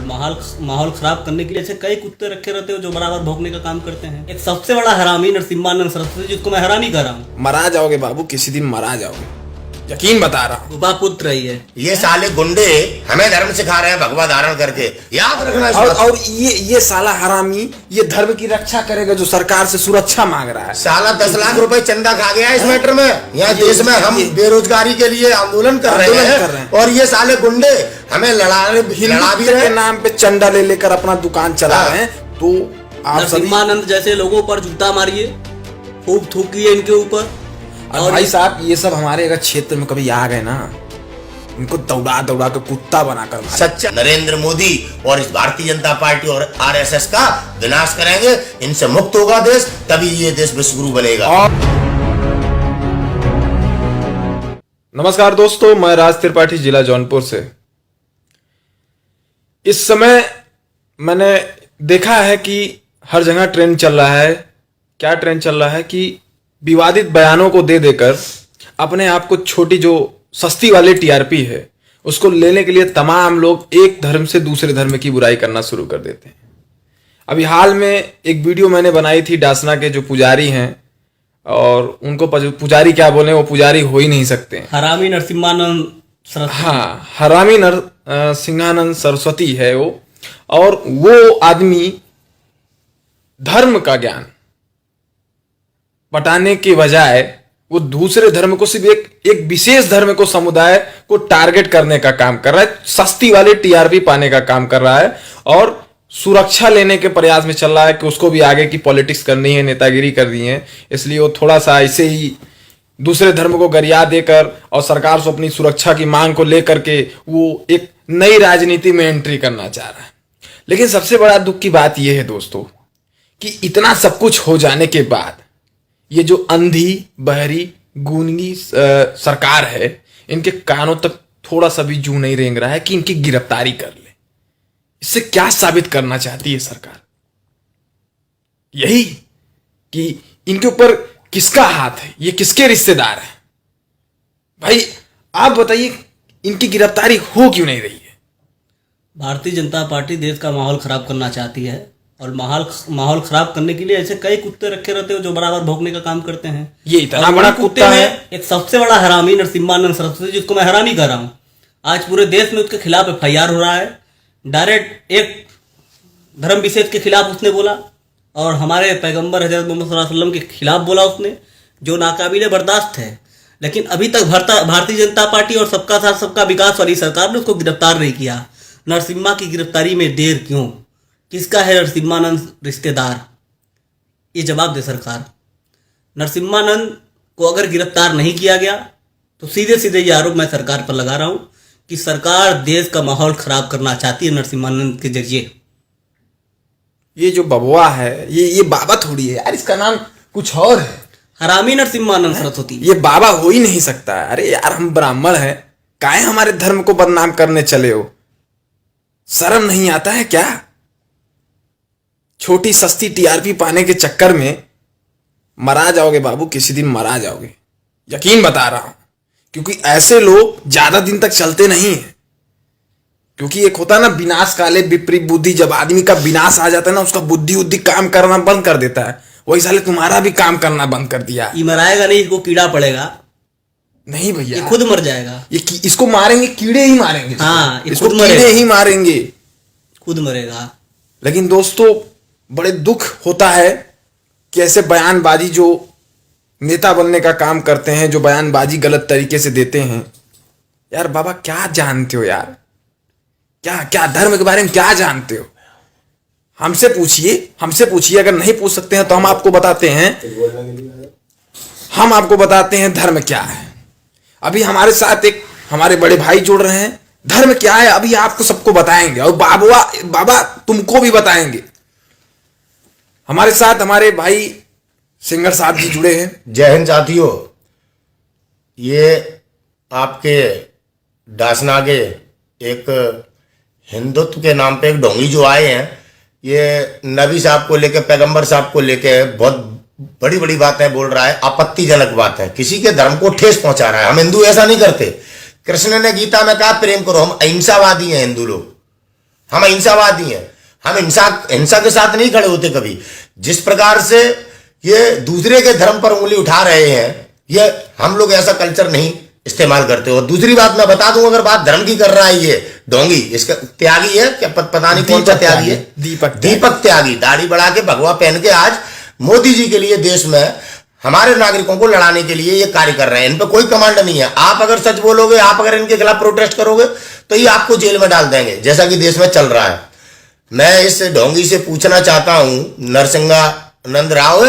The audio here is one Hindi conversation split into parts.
माहौल माहौल खराब करने के लिए ऐसे कई कुत्ते रखे रहते हो जो बराबर भौंकने का काम करते हैं। एक सबसे बड़ा हरामी नरसिम्हानंद सरस्वती, जिसको मैं हरामी कह रहा हूँ। मरा जाओगे बाबू, किसी दिन मरा जाओगे, यकीन बता रहा हूँ। गुबा पुत्र ही है। ये साले गुंडे हमें धर्म सिखा रहे हैं, भगवा धारण करके, याद रखना। और ये साला हरामी ये धर्म की रक्षा करेगा जो सरकार से सुरक्षा मांग रहा है। साला 10 लाख रुपए चंदा खा गया इस मैटर में। यहाँ देश में हम बेरोजगारी के लिए आंदोलन कर रहे हैं और ये साले गुंडे हमें लड़ा भी रहे के नाम पे चंदा ले लेकर अपना दुकान चला रहे हैं। तो आप नरसिम्हानंद जैसे लोगों पर जूता मारिए, खूब थूकिए इनके ऊपर। और भाई साहब, ये सब हमारे अगर क्षेत्र में कभी आ गए ना, इनको दौड़ा दौड़ा के कुत्ता बनाकर सच्चा नरेंद्र मोदी और इस भारतीय जनता पार्टी और आरएसएस का विनाश करेंगे। इनसे मुक्त होगा देश, तभी ये देश विश्वगुरु बनेगा। नमस्कार दोस्तों, मैं राज त्रिपाठी, जिला जौनपुर से। इस समय मैंने देखा है कि हर जगह ट्रेंड चल रहा है। क्या ट्रेंड चल रहा है कि विवादित बयानों को दे देकर अपने आप को छोटी जो सस्ती वाली टीआरपी है उसको लेने के लिए तमाम लोग एक धर्म से दूसरे धर्म की बुराई करना शुरू कर देते हैं। अभी हाल में एक वीडियो मैंने बनाई थी डासना के जो पुजारी हैं, और उनको पुजारी क्या बोले, वो पुजारी हो ही नहीं सकते। हरामी नरसिम्हानंद सरस्वती। हाँ, हरामी नरसिम्हानंद सरस्वती है वो। और वो आदमी धर्म का ज्ञान बटाने के बजाय वो दूसरे धर्म को, सिर्फ एक विशेष धर्म को, समुदाय को टारगेट करने का काम कर रहा है, सस्ती वाली टीआरपी पाने का काम कर रहा है और सुरक्षा लेने के प्रयास में चल रहा है कि उसको भी आगे की पॉलिटिक्स करनी है, नेतागिरी करनी है। इसलिए वो थोड़ा सा ऐसे ही दूसरे धर्म को गरिया देकर और सरकार से अपनी सुरक्षा की मांग को लेकर के वो एक नई राजनीति में एंट्री करना चाह रहा है। लेकिन सबसे बड़ा दुख की बात यह है दोस्तों कि इतना सब कुछ हो जाने के बाद ये जो अंधी बहरी गूंगी सरकार है, इनके कानों तक थोड़ा सा भी जू नहीं रेंग रहा है कि इनकी गिरफ्तारी कर ले। इससे क्या साबित करना चाहती है सरकार? यही कि इनके ऊपर किसका हाथ है, ये किसके रिश्तेदार हैं। भाई आप बताइए, इनकी गिरफ्तारी हो क्यों नहीं रही है? भारतीय जनता पार्टी देश का माहौल खराब करना चाहती है और माहौल खराब करने के लिए ऐसे कई कुत्ते रखे रहते हो जो बराबर भौंकने का काम करते हैं। ये इतना बड़ा कुत्ता है। एक सबसे बड़ा हरामी नरसिम्हानंद सरस्वती, जिसको मैं हरामी कह रहा हूँ। आज पूरे देश में उसके खिलाफ एफआईआर हो रहा है। डायरेक्ट एक धर्म विशेष के खिलाफ उसने बोला और हमारे पैगंबर हजरत मोहम्मद सल्लल्लाहु अलैहि वसल्लम के खिलाफ बोला उसने, जो नाकाबिले बर्दाश्त है। लेकिन अभी तक भारतीय जनता पार्टी और सबका साथ सबका विकास वाली सरकार ने उसको गिरफ्तार नहीं किया। नरसिम्हा की गिरफ्तारी में देर क्यों? किसका है नरसिम्हानंद रिश्तेदार? ये जवाब दे सरकार। नरसिम्हानंद को अगर गिरफ्तार नहीं किया गया तो सीधे सीधे ये आरोप मैं सरकार पर लगा रहा हूं कि सरकार देश का माहौल खराब करना चाहती है नरसिम्हानंद के जरिए। ये जो बबुआ है, ये बाबा थोड़ी है यार, इसका नाम कुछ और है। हरामी नरसिम्हानंद सरस्वती। ये बाबा हो ही नहीं सकता। अरे यार, हम ब्राह्मण हैं, काहे हमारे धर्म को बदनाम करने चले हो? शर्म नहीं आता है क्या? छोटी सस्ती टीआरपी पाने के चक्कर में मरा जाओगे बाबू, किसी दिन मरा जाओगे, यकीन बता रहा हूं। क्योंकि ऐसे लोग ज्यादा दिन तक चलते नहीं है। क्योंकि एक होता है ना, विनाश काले विपरीत बुद्धि, जब आदमी का विनाश आ जाता है ना, उसका बुद्धि काम करना बंद कर देता है। वही साले तुम्हारा भी काम करना बंद कर दिया। ये मराएगा नहीं, इसको कीड़ा पड़ेगा। नहीं भैया, ये खुद मर जाएगा। इसको मारेंगे, कीड़े ही मारेंगे। हाँ, इसको कीड़े ही मारेंगे, खुद मरेगा। लेकिन दोस्तों, बड़े दुख होता है कि ऐसे बयानबाजी जो नेता बनने का काम करते हैं, जो बयानबाजी गलत तरीके से देते हैं। यार बाबा, क्या जानते हो यार? क्या धर्म के बारे में क्या जानते हो? हमसे पूछिए। अगर नहीं पूछ सकते हैं तो हम आपको बताते हैं धर्म क्या है। अभी हमारे साथ एक हमारे बड़े भाई जुड़ रहे हैं। धर्म क्या है अभी आपको सबको बताएंगे, और बाबा तुमको भी बताएंगे। हमारे साथ हमारे भाई सिंगर साहब जी जुड़े हैं। जय हिंद साथियों। ये आपके डासना के एक हिंदुत्व के नाम पे एक ढोंगी जो आए हैं, ये नबी साहब को लेके, पैगंबर साहब को लेके बहुत बड़ी बड़ी बातें बोल रहा है, आपत्तिजनक बात है, किसी के धर्म को ठेस पहुंचा रहा है। हम हिंदू ऐसा नहीं करते। कृष्ण ने गीता में कहा प्रेम करो। हम अहिंसावादी हैं हिंदू लोग। हम अहिंसावादी हैं, हम हिंसा के साथ नहीं खड़े होते कभी। जिस प्रकार से ये दूसरे के धर्म पर उंगली उठा रहे हैं, ये हम लोग ऐसा कल्चर नहीं इस्तेमाल करते। और दूसरी बात मैं बता दूं, अगर बात धर्म की कर रहा है ये ढोंगी, इसका त्यागी है क्या, पता नहीं कौन सा त्यागी है, दीपक त्यागी, दाढ़ी बढ़ा के भगवा पहन के आज मोदी जी के लिए देश में हमारे नागरिकों को लड़ाने के लिए ये कार्य कर रहे हैं। इन पर कोई कमांड नहीं है। आप अगर सच बोलोगे, आप अगर इनके खिलाफ प्रोटेस्ट करोगे तो ये आपको जेल में डाल देंगे, जैसा कि देश में चल रहा है। मैं इस ढोंगी से पूछना चाहता हूं, नरसिंहानंद राव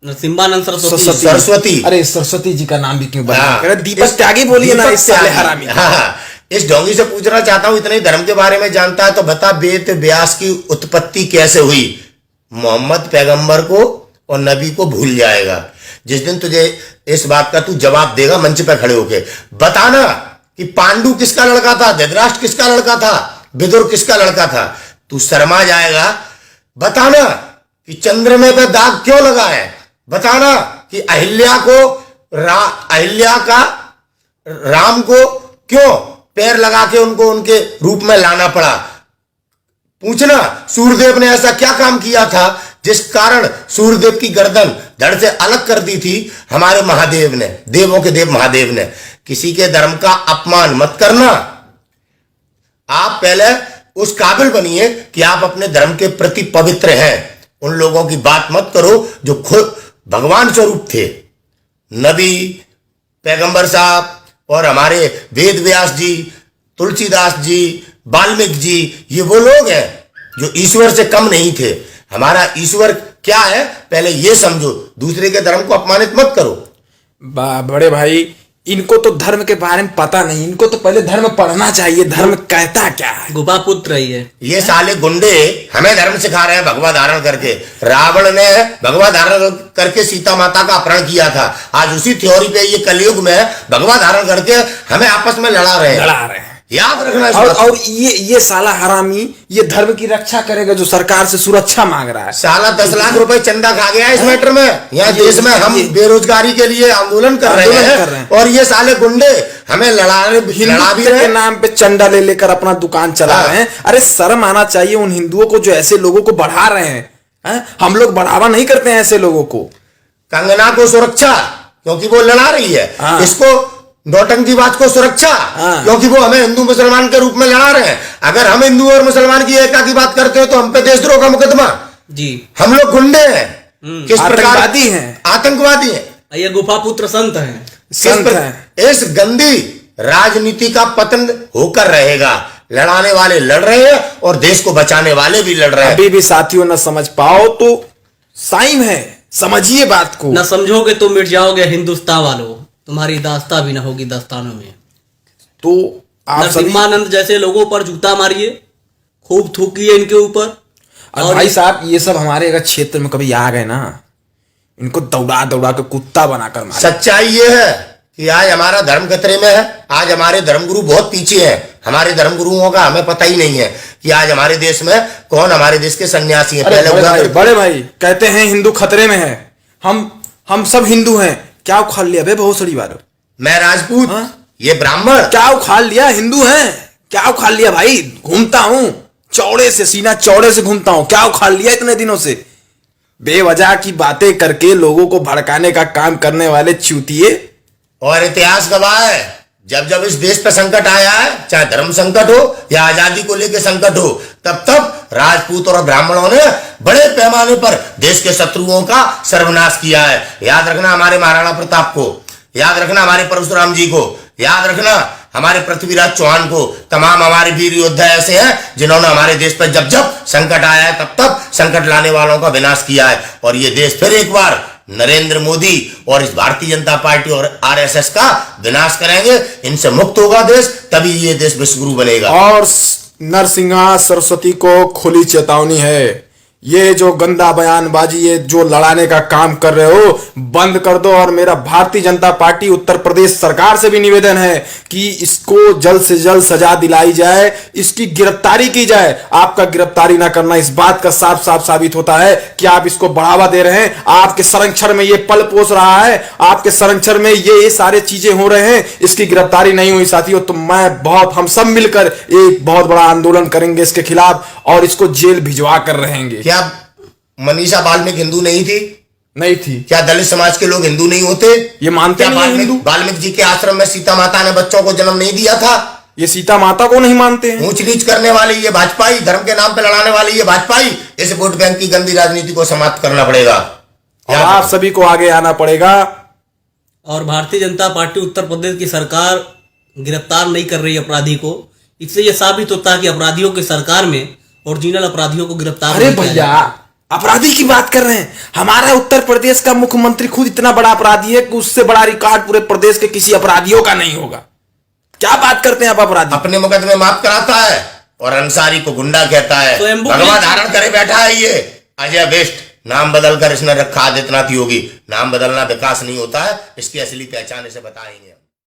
नरसिम्हानंद सरस्वती, अरे सरस्वती जी का नाम भी क्यों बना? हाँ, दीपक त्यागी बोलिए ना, इस साले हरामी। हाँ, इस ढोंगी से पूछना चाहता हूं, इतने धर्म के बारे में जानता है तो बता, वेद व्यास की उत्पत्ति कैसे हुई? मोहम्मद पैगंबर को और नबी को भूल जाएगा। जिस दिन तुझे इस बात का तू जवाब देगा मंच पर खड़े होके, बताना कि पांडु किसका लड़का था, धृतराष्ट्र किसका लड़का था, विदुर किसका लड़का था, तू शर्मा जाएगा। बताना कि चंद्रमा पे दाग क्यों लगा है, बताना कि अहिल्या का राम को क्यों पैर लगा के उनको उनके रूप में लाना पड़ा। पूछना सूर्यदेव ने ऐसा क्या काम किया था जिस कारण सूर्यदेव की गर्दन धड़ से अलग कर दी थी हमारे महादेव ने, देवों के देव महादेव ने। किसी के धर्म का अपमान मत करना। आप पहले उस काबिल बनिए कि आप अपने धर्म के प्रति पवित्र हैं। उन लोगों की बात मत करो जो खुद भगवान स्वरूप थे। नबी, पैगंबर साहब और हमारे वेद व्यास जी, तुलसीदास जी, वाल्मीकि जी, ये वो लोग हैं जो ईश्वर से कम नहीं थे। हमारा ईश्वर क्या है पहले ये समझो, दूसरे के धर्म को अपमानित मत करो। बड़े भाई, इनको तो धर्म के बारे में पता नहीं, इनको तो पहले धर्म पढ़ना चाहिए, धर्म कहता क्या है। गुफा पुत्र ही है ये साले गुंडे हमें धर्म सिखा रहे हैं भगवा धारण करके। रावण ने भगवा धारण करके सीता माता का अपहरण किया था। आज उसी थ्योरी पे ये कलयुग में भगवा धारण करके हमें आपस में लड़ा रहे हैं। याद रखना। और ये साला हरामी ये धर्म की रक्षा करेगा जो सरकार से सुरक्षा मांग रहा है। साला 10 लाख रुपए चंदा खा गया इस मैटर में। यहाँ देश में हम बेरोजगारी के लिए आंदोलन कर रहे हैं और ये साले गुंडे हमें लड़ा भी रहे के नाम पे चंदा ले लेकर अपना दुकान चला रहे हैं। अरे शर्म आना चाहिए उन हिंदुओं को जो ऐसे लोगों को बढ़ा रहे हैं। हम लोग बढ़ावा नहीं करते हैं ऐसे लोगों को। कंगना को सुरक्षा क्योंकि वो लड़ा रही है, इसको नौटंकीबाज को सुरक्षा क्योंकि वो हमें हिंदू मुसलमान के रूप में लड़ा रहे हैं। अगर हम हिंदू और मुसलमान की एकता की बात करते हो तो हम पे देशद्रोह का मुकदमा जी। हम लोग गुंडे हैं, किस प्रकार आतंकवादी हैं। ये गुफा पुत्र संत हैं, संत हैं। इस गंदी राजनीति का पतन होकर रहेगा। लड़ाने वाले लड़ रहे हैं और देश को बचाने वाले भी लड़ रहे हैं। अभी भी साथियों न समझ पाओ तो टाइम है, समझिए बात को। न समझोगे तो मिट जाओगे हिंदुस्तान वालों, तुम्हारी दास्तां भी ना होगी दास्तानों में। तो आप नरसिम्हानंद जैसे लोगों पर जूता मारिए, खूब थूकिए इनके ऊपर। और भाई साहब ये सब हमारे अगर क्षेत्र में कभी आ गए ना, इनको दौड़ा दौड़ा के कुत्ता बनाकर मारे। सच्चाई ये है कि आज हमारा धर्म खतरे में है। आज हमारे धर्मगुरु बहुत पीछे हैं। हमारे धर्मगुरुओं का हमें पता ही नहीं है कि आज हमारे देश में कौन हमारे देश के सन्यासी हैं। पहले बड़े भाई कहते हैं हिंदू खतरे में है। हम सब हिंदू हैं। क्या उखाड़ लिया बे भोसड़ी वालों? मैं राजपूत, ये ब्राह्मण। क्या उखाड़ लिया? हिंदू हैं। क्या उखाड़ लिया भाई? घूमता हूं चौड़े से, सीना चौड़े से घूमता हूं। क्या उखाड़ लिया इतने दिनों से? बेवजह की बातें करके लोगों को भड़काने का काम करने वाले चूतिए। और इतिहास गवाह है, जब जब इस देश पर संकट आया है, चाहे धर्म संकट हो या आजादी को लेकर संकट हो, तब तब राजपूत और ब्राह्मणों ने बड़े पैमाने पर देश के शत्रुओं का सर्वनाश किया है। याद रखना हमारे महाराणा प्रताप को, याद रखना हमारे परशुराम जी को, याद रखना हमारे पृथ्वीराज चौहान को। तमाम हमारे वीर योद्धा ऐसे हैं जिन्होंने हमारे देश पर जब जब संकट आया है तब तब संकट लाने वालों का विनाश किया है। और ये देश फिर एक बार नरेंद्र मोदी और इस भारतीय जनता पार्टी और आरएसएस का विनाश करेंगे। इनसे मुक्त होगा देश, तभी ये देश विश्वगुरु बनेगा। और नरसिंहा सरस्वती को खुली चेतावनी है, ये जो गंदा बयानबाजी, ये जो लड़ाने का काम कर रहे हो बंद कर दो। और मेरा भारतीय जनता पार्टी उत्तर प्रदेश सरकार से भी निवेदन है कि इसको जल्द से जल्द सजा दिलाई जाए, इसकी गिरफ्तारी की जाए। आपका गिरफ्तारी ना करना इस बात का साफ साफ साबित होता है कि आप इसको बढ़ावा दे रहे हैं। आपके संरक्षण में ये पल पोस रहा है, आपके संरक्षण में ये सारे चीजें हो रहे हैं। इसकी गिरफ्तारी नहीं हुई साथियों तो हम सब मिलकर एक बहुत बड़ा आंदोलन करेंगे इसके खिलाफ और इसको जेल भिजवा कर रहेंगे। क्या मनीषा वाल्मीकि हिंदू नहीं थी? नहीं थी। क्या दलित समाज के लोग हिंदू नहीं होते? ये मानते क्या नहीं हैं हिंदू? वाल्मीकि जी के आश्रम में सीता माता ने बच्चों को जन्म नहीं दिया था? ये सीता माता को नहीं मानते हैं। ऊंच नीच करने वाली ये भाजपा, धर्म के नाम पे लड़ाने वाली ये भाजपा, इस वोट बैंक की गंदी राजनीति को समाप्त करना पड़ेगा और आप सभी को आगे आना पड़ेगा। और भारतीय जनता पार्टी उत्तर प्रदेश की सरकार गिरफ्तार नहीं कर रही अपराधी को। इससे यह साबित होता है कि अपराधियों की सरकार में ओरिजिनल अपराधियों को गिरफ्तार अरे नहीं किया भैया जाता। अपराधी की बात कर रहे हैं। हमारा उत्तर प्रदेश का मुख्यमंत्री खुद इतना बड़ा अपराधी है कि उससे बड़ा रिकॉर्ड पूरे प्रदेश के किसी अपराधियों का नहीं होगा। क्या बात करते हैं आप अपराधी? अपने मुकदमे माफ कराता है और अंसारी को गुंडा कहता है। तो भगवा धारण करे बैठा है ये अजय बेस्ट। नाम बदलकर इसने रखा आदित्यनाथ योगी। नाम बदलना विकास नहीं होता है, इसकी असली पहचान इसे बताएंगे।